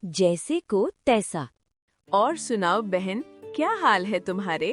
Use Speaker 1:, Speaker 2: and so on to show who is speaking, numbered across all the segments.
Speaker 1: जैसे को तैसा।
Speaker 2: और सुनाओ बहन, क्या हाल है तुम्हारे?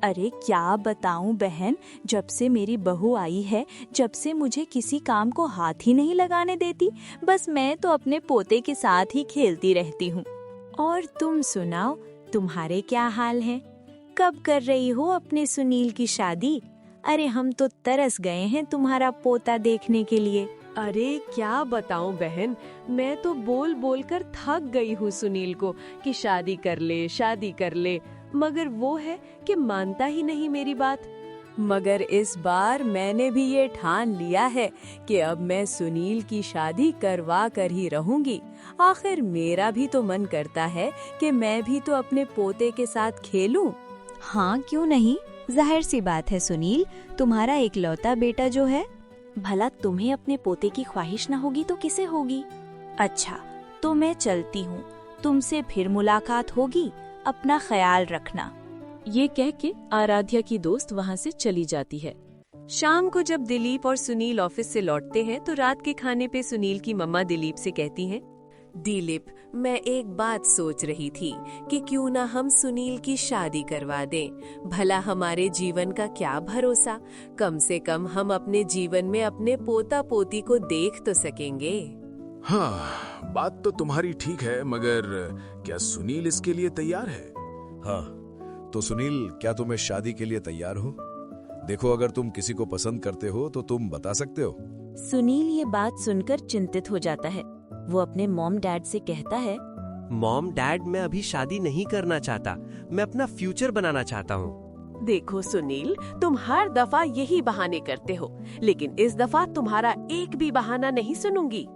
Speaker 1: अरे क्या बताऊं बहन, जब से मेरी बहू आई है, जब से मुझे किसी काम को हाथ ही नहीं लगाने देती। बस मैं तो अपने पोते के साथ ही खेलती रहती हूँ। और तुम सुनाओ, तुम्हारे क्या हाल है? कब कर रही हो अपने सुनील की शादी? अरे हम तो तरस गए हैं तुम्हारा पोता देखने के लिए।
Speaker 2: अरे क्या बताऊं बहन, मैं तो बोल बोल कर थक गई हूँ सुनील को कि शादी कर ले, शादी कर ले, मगर वो है कि मानता ही नहीं मेरी बात। मगर इस बार मैंने भी ये ठान लिया है कि अब मैं सुनील की शादी करवा कर ही रहूंगी। आखिर मेरा भी तो मन करता है कि मैं भी तो अपने पोते के साथ खेलूं।
Speaker 1: हाँ क्यों नहीं, जाहिर सी बात है सुनील, तुम्हारा इकलौता बेटा जो है। भला तुम्हें अपने पोते की ख्वाहिश न होगी तो किसे होगी? अच्छा तो मैं चलती हूँ, तुमसे फिर मुलाकात होगी, अपना ख्याल रखना।
Speaker 2: ये कह के आराध्या की दोस्त वहाँ से चली जाती है। शाम को जब दिलीप और सुनील ऑफिस से लौटते हैं तो रात के खाने पे सुनील की मम्मा दिलीप से कहती हैं, दिलीप, मैं एक बात सोच रही थी कि क्यों ना हम सुनील की शादी करवा दें। भला हमारे जीवन का क्या भरोसा, कम से कम हम अपने जीवन में अपने पोता पोती को देख तो सकेंगे।
Speaker 3: हाँ, बात तो तुम्हारी ठीक है, मगर क्या सुनील इसके लिए तैयार है?
Speaker 4: हाँ, तो सुनील, क्या तुम इस शादी के लिए तैयार हो? देखो, अगर तुम किसी को पसंद करते हो तो तुम बता सकते हो।
Speaker 1: सुनील ये बात सुनकर चिंतित हो जाता है। वो अपने मॉम डैड से कहता है,
Speaker 5: मॉम डैड, मैं अभी शादी नहीं करना चाहता, मैं अपना फ्यूचर बनाना चाहता हूँ।
Speaker 2: देखो सुनील, तुम हर दफा यही बहाने करते हो, लेकिन इस दफा तुम्हारा एक भी बहाना नहीं सुनूंगी।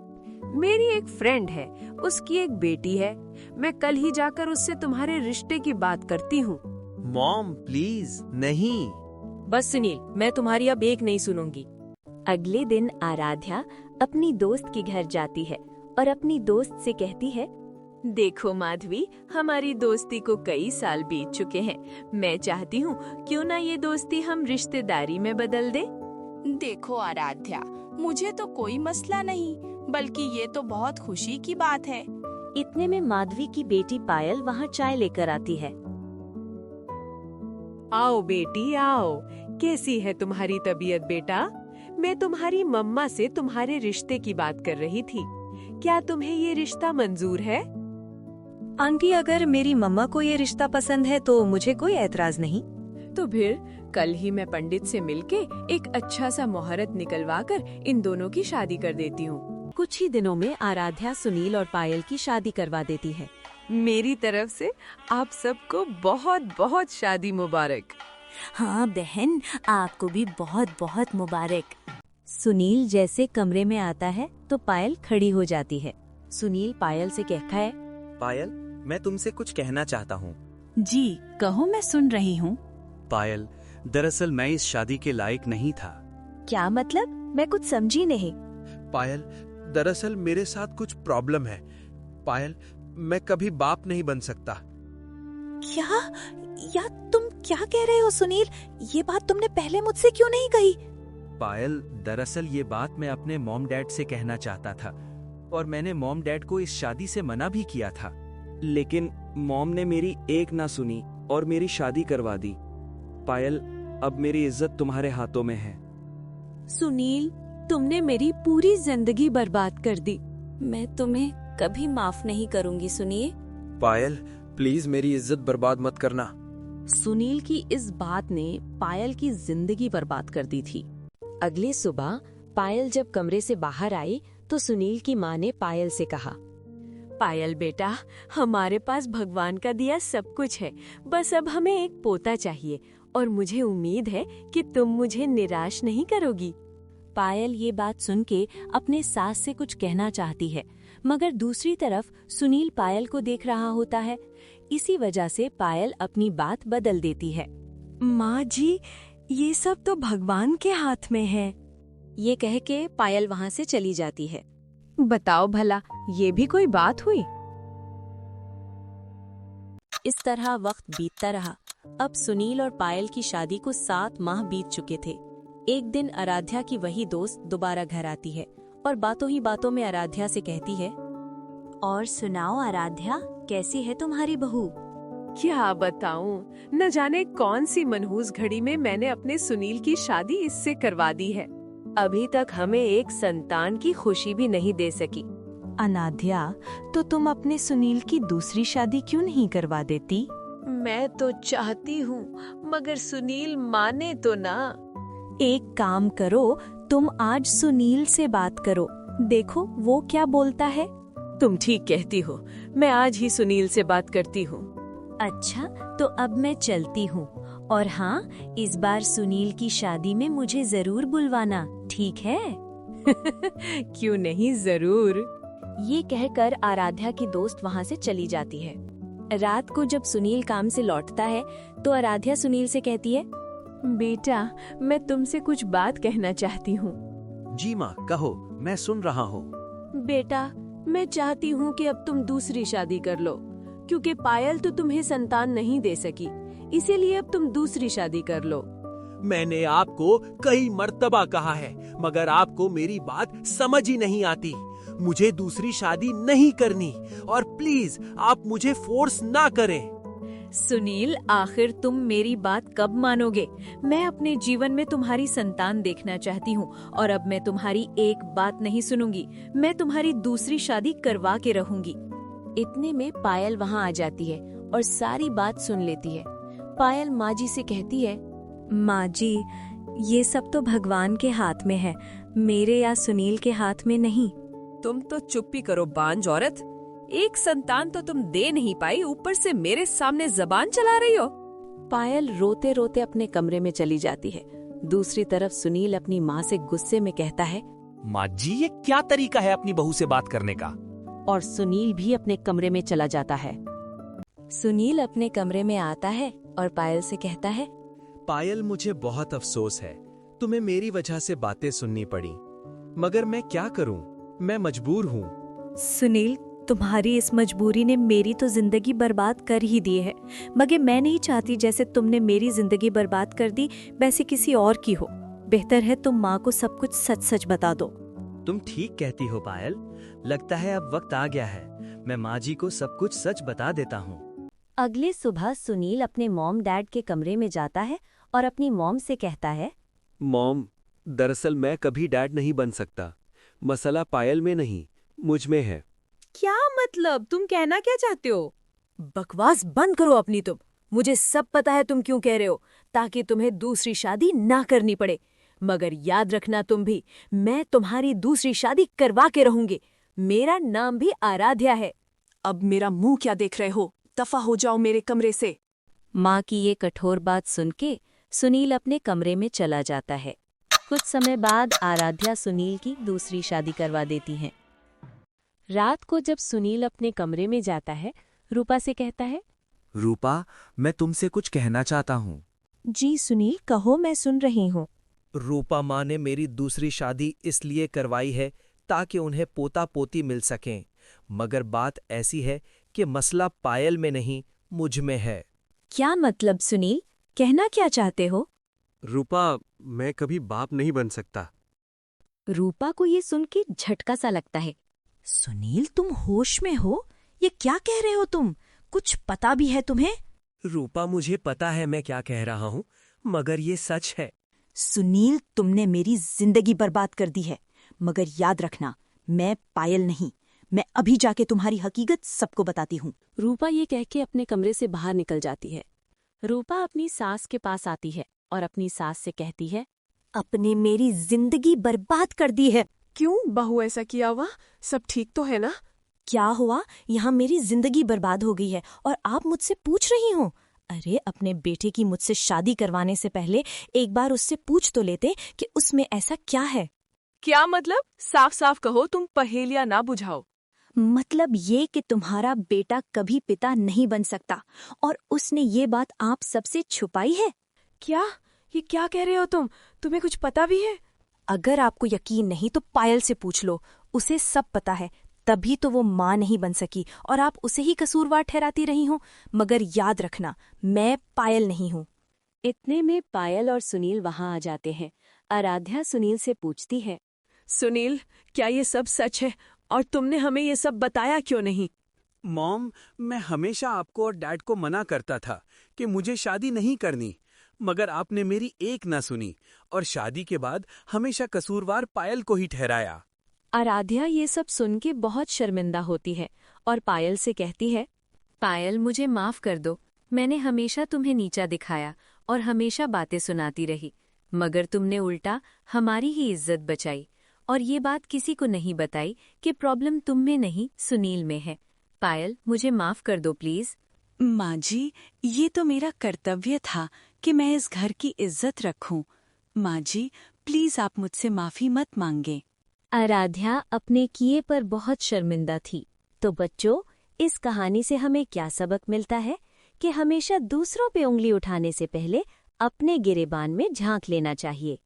Speaker 2: मेरी एक फ्रेंड है, उसकी एक बेटी है, मैं कल ही जाकर उससे तुम्हारे रिश्ते की बात करती हूँ।
Speaker 5: मॉम प्लीज नहीं।
Speaker 2: बस सुनील, मैं तुम्हारी अब एक नहीं सुनूंगी।
Speaker 1: अगले दिन आराध्या अपनी दोस्त के घर जाती है और अपनी दोस्त से कहती है,
Speaker 2: देखो माधवी, हमारी दोस्ती को कई साल बीत चुके हैं। मैं चाहती हूँ क्यों ना ये दोस्ती हम रिश्तेदारी में बदल दे।
Speaker 6: देखो आराध्या, मुझे तो कोई मसला नहीं, बल्कि ये तो बहुत खुशी की बात है।
Speaker 1: इतने में माधवी की बेटी पायल वहाँ चाय लेकर आती है।
Speaker 2: आओ बेटी आओ, कैसी है तुम्हारी तबीयत बेटा? मैं तुम्हारी मम्मा से तुम्हारे रिश्ते की बात कर रही थी। क्या तुम्हें ये रिश्ता मंजूर है?
Speaker 1: आंटी, अगर मेरी मम्मा को ये रिश्ता पसंद है तो मुझे कोई एतराज नहीं।
Speaker 2: तो फिर कल ही मैं पंडित से मिलके एक अच्छा सा मुहूर्त निकलवा कर इन दोनों की शादी कर देती हूँ। कुछ ही दिनों में आराध्या सुनील और पायल की शादी करवा देती है। मेरी तरफ से आप सबको बहुत बहुत शादी मुबारक।
Speaker 1: हाँ बहन, आपको भी बहुत बहुत मुबारक। सुनील जैसे कमरे में आता है तो पायल खड़ी हो जाती है। सुनील पायल से कहता है,
Speaker 5: पायल, मैं तुमसे कुछ कहना चाहता हूँ।
Speaker 6: जी कहो, मैं सुन रही हूँ।
Speaker 5: पायल, दरअसल मैं इस शादी के लायक नहीं था।
Speaker 1: क्या मतलब? मैं कुछ समझी नहीं।
Speaker 7: पायल, दरअसल मेरे साथ कुछ प्रॉब्लम है। पायल, मैं कभी बाप नहीं बन सकता।
Speaker 1: क्या? या तुम क्या कह रहे हो सुनील? ये बात तुमने पहले मुझसे क्यों नहीं कही?
Speaker 5: पायल, दरअसल ये बात मैं अपने मॉम डैड से कहना चाहता था और मैंने मॉम डैड को इस शादी से मना भी किया था, लेकिन मॉम ने मेरी एक ना सुनी और मेरी शादी करवा दी। पायल, अब मेरी इज्जत तुम्हारे हाथों में है।
Speaker 2: सुनील, तुमने मेरी पूरी जिंदगी बर्बाद कर दी।
Speaker 1: मैं तुम्हें कभी माफ नहीं करूंगी, सुनिए।
Speaker 7: पायल, प्लीज मेरी इज्जत बर्बाद मत करना।
Speaker 2: सुनील की इस बात ने पायल की जिंदगी बर्बाद कर दी थी। अगली सुबह पायल जब कमरे से बाहर आई तो सुनील की माँ ने पायल से कहा, पायल बेटा, हमारे पास भगवान का दिया सब कुछ है, बस अब हमें एक पोता चाहिए और मुझे उम्मीद है कि तुम मुझे निराश नहीं करोगी।
Speaker 1: पायल ये बात सुन के अपने सास से कुछ कहना चाहती है, मगर दूसरी तरफ सुनील पायल को देख रहा होता है। इसी वजह से पायल अपनी बात बदल देती है।
Speaker 2: माँ जी, ये सब तो भगवान के हाथ में है।
Speaker 1: ये कह के पायल वहाँ से चली जाती है।
Speaker 2: बताओ भला, ये भी कोई बात हुई?
Speaker 1: इस तरह वक्त बीतता रहा। अब सुनील और पायल की शादी को 7 माह बीत चुके थे। एक दिन आराध्या की वही दोस्त दोबारा घर आती है और बातों ही बातों में आराध्या से कहती है, और सुनाओ आराध्या, कैसी है तुम्हारी बहू?
Speaker 2: क्या बताऊं, न जाने कौन सी मनहूस घड़ी में मैंने अपने सुनील की शादी इससे करवा दी है। अभी तक हमें एक संतान की खुशी भी नहीं दे सकी।
Speaker 1: अनाध्या, तो तुम अपने सुनील की दूसरी शादी क्यों नहीं करवा देती?
Speaker 2: मैं तो चाहती हूँ, मगर सुनील माने तो ना।
Speaker 1: एक काम करो, तुम आज सुनील से बात करो, देखो वो क्या बोलता है।
Speaker 2: तुम ठीक कहती हो, मैं आज ही सुनील से बात करती हूँ।
Speaker 1: अच्छा, तो अब मैं चलती हूँ। और हाँ, इस बार सुनील की शादी में मुझे जरूर बुलवाना, ठीक है?
Speaker 2: क्यों नहीं, जरूर।
Speaker 1: ये कहकर आराध्या की दोस्त वहाँ से चली जाती है। रात को जब सुनील काम से लौटता है तो आराध्या सुनील से कहती है,
Speaker 2: बेटा, मैं तुमसे कुछ बात कहना चाहती हूँ।
Speaker 7: जी माँ, कहो, मैं सुन रहा हूँ।
Speaker 2: बेटा, मैं चाहती हूँ कि अब तुम दूसरी शादी कर लो, क्योंकि पायल तो तुम्हें संतान नहीं दे सकी, इसीलिए अब तुम दूसरी शादी कर लो।
Speaker 7: मैंने आपको कई मर्तबा कहा है, मगर आपको मेरी बात समझ ही नहीं आती। मुझे दूसरी शादी नहीं करनी, और प्लीज आप मुझे फोर्स ना करें।
Speaker 1: सुनील, आखिर तुम मेरी बात कब मानोगे? मैं अपने जीवन में तुम्हारी संतान देखना चाहती हूँ, और अब मैं तुम्हारी एक बात नहीं सुनूंगी। मैं तुम्हारी दूसरी शादी करवा के रहूंगी।
Speaker 2: इतने में पायल वहाँ आ जाती है और सारी बात सुन लेती है। पायल माँ जी से कहती है,
Speaker 1: माँ जी, ये सब तो भगवान के हाथ में है, मेरे या सुनील के हाथ में नहीं।
Speaker 2: तुम तो चुप ही करो बांझ औरत, एक संतान तो तुम दे नहीं पाई, ऊपर से मेरे सामने जबान चला रही हो। पायल रोते रोते अपने कमरे में चली जाती है। दूसरी तरफ सुनील अपनी माँ से गुस्से में कहता है,
Speaker 5: माँ जी, ये क्या तरीका है अपनी बहू से बात करने का?
Speaker 2: और सुनील भी अपने कमरे में चला जाता है।
Speaker 1: सुनील अपने कमरे में आता है और पायल से कहता है,
Speaker 7: पायल, मुझे बहुत अफसोस है, तुम्हें मेरी वजह से बातें सुननी पड़ी, मगर मैं क्या करूं, मैं मजबूर हूं।
Speaker 1: सुनील, तुम्हारी इस मजबूरी ने मेरी तो जिंदगी बर्बाद कर ही दी है, मगर मैं नहीं चाहती जैसे तुमने मेरी जिंदगी बर्बाद कर दी वैसे किसी और की हो। बेहतर है तुम माँ को सब कुछ सच सच बता दो।
Speaker 5: तुम ठीक कहती हो पायल, लगता है अब वक्त आ गया है, मैं माँ जी को सब कुछ सच बता देता हूँ।
Speaker 1: अगली सुबह सुनील अपने मॉम डैड के कमरे में जाता है और अपनी मॉम से कहता है,
Speaker 7: मॉम, दरअसल मैं कभी डैड नहीं बन सकता। मसला पायल में नहीं, मुझ में है।
Speaker 2: क्या मतलब, तुम कहना क्या चाहते हो? बकवास बंद करो अपनी तुम। मुझे सब पता है तुम क्यों कह रहे हो, ताकि तुम्हें दूसरी शादी ना करनी पड़े। मगर याद रखना तुम भी, मैं तुम्हारी दूसरी शादी करवा के रहूंगी। मेरा नाम भी आराध्या है। अब मेरा मुंह क्या देख रहे हो, दफा हो जाओ मेरे कमरे से।
Speaker 1: माँ की ये कठोर बात सुन के सुनील अपने कमरे में चला जाता है। कुछ समय बाद आराध्या सुनील की दूसरी शादी करवा देती हैं।
Speaker 2: रात को जब सुनील अपने कमरे में जाता है, रूपा से कहता है,
Speaker 5: रूपा, मैं तुमसे कुछ कहना चाहता हूँ।
Speaker 1: जी सुनील, कहो, मैं सुन रही हूँ।
Speaker 7: रूपा माँ ने मेरी दूसरी शादी इसलिए करवाई है ताकि उन्हें पोता पोती मिल सकें, मगर बात ऐसी है कि मसला पायल में नहीं, मुझ में है।
Speaker 1: क्या मतलब सुनील, कहना क्या चाहते हो?
Speaker 7: रूपा, मैं कभी बाप नहीं बन सकता।
Speaker 1: रूपा को ये सुन के झटका सा लगता है। सुनील, तुम होश में हो? ये क्या कह रहे हो तुम? कुछ पता भी है तुम्हें?
Speaker 7: रूपा, मुझे पता है मैं क्या कह रहा हूँ, मगर ये सच है।
Speaker 1: सुनील, तुमने मेरी जिंदगी बर्बाद कर दी है, मगर याद रखना, मैं पायल नहीं। मैं अभी जाके तुम्हारी हकीकत सबको बताती हूँ।
Speaker 2: रूपा ये कह के अपने कमरे से बाहर निकल जाती है। रूपा अपनी सास के पास आती है और अपनी सास से कहती है,
Speaker 1: अपने मेरी जिंदगी बर्बाद कर दी है।
Speaker 2: क्यों बहू, ऐसा किया हुआ? सब ठीक तो है ना?
Speaker 1: क्या हुआ? यहाँ मेरी जिंदगी बर्बाद हो गई है और आप मुझसे पूछ रही हो? अरे, अपने बेटे की मुझसे शादी करवाने से पहले एक बार उससे पूछ तो लेते कि उसमें ऐसा क्या है।
Speaker 2: क्या मतलब? साफ साफ कहो, तुम पहेलियां ना बुझाओ।
Speaker 1: मतलब ये कि तुम्हारा बेटा कभी पिता नहीं बन सकता और उसने ये बात आप सबसे छुपाई है।
Speaker 2: क्या? ये क्या कह रहे हो तुम? तुम्हें कुछ पता भी है?
Speaker 1: अगर आपको यकीन नहीं तो पायल से पूछ लो, उसे सब पता है, तभी तो वो माँ नहीं बन सकी और आप उसे ही कसूरवार ठहराती रही हो। मगर याद रखना, मैं पायल नहीं हूँ।
Speaker 2: इतने में पायल और सुनील वहां आ जाते हैं। आराध्या सुनील से पूछती है, सुनील, क्या ये सब सच है और तुमने हमें ये सब बताया क्यों नहीं?
Speaker 5: मॉम, मैं हमेशा आपको और डैड को मना करता था कि मुझे शादी नहीं करनी, मगर आपने मेरी एक ना सुनी और शादी के बाद हमेशा कसूरवार पायल को ही ठहराया।
Speaker 2: आराध्या ये सब सुन के बहुत शर्मिंदा होती है और पायल से कहती है, पायल मुझे माफ कर दो, मैंने हमेशा तुम्हें नीचा दिखाया और हमेशा बातें सुनाती रही, मगर तुमने उल्टा हमारी ही इज्जत बचाई और ये बात किसी को नहीं बताई कि प्रॉब्लम तुम में नहीं सुनील में है। पायल मुझे माफ कर दो प्लीज।
Speaker 1: माँ जी, ये तो मेरा कर्तव्य था कि मैं इस घर की इज्जत रखूं। माँ जी, प्लीज आप मुझसे माफी मत मांगे।
Speaker 8: आराध्या अपने किए पर बहुत शर्मिंदा थी। तो बच्चों, इस कहानी से हमें क्या सबक मिलता है कि हमेशा दूसरों पे उंगली उठाने से पहले अपने गिरेबान में झांक लेना चाहिए।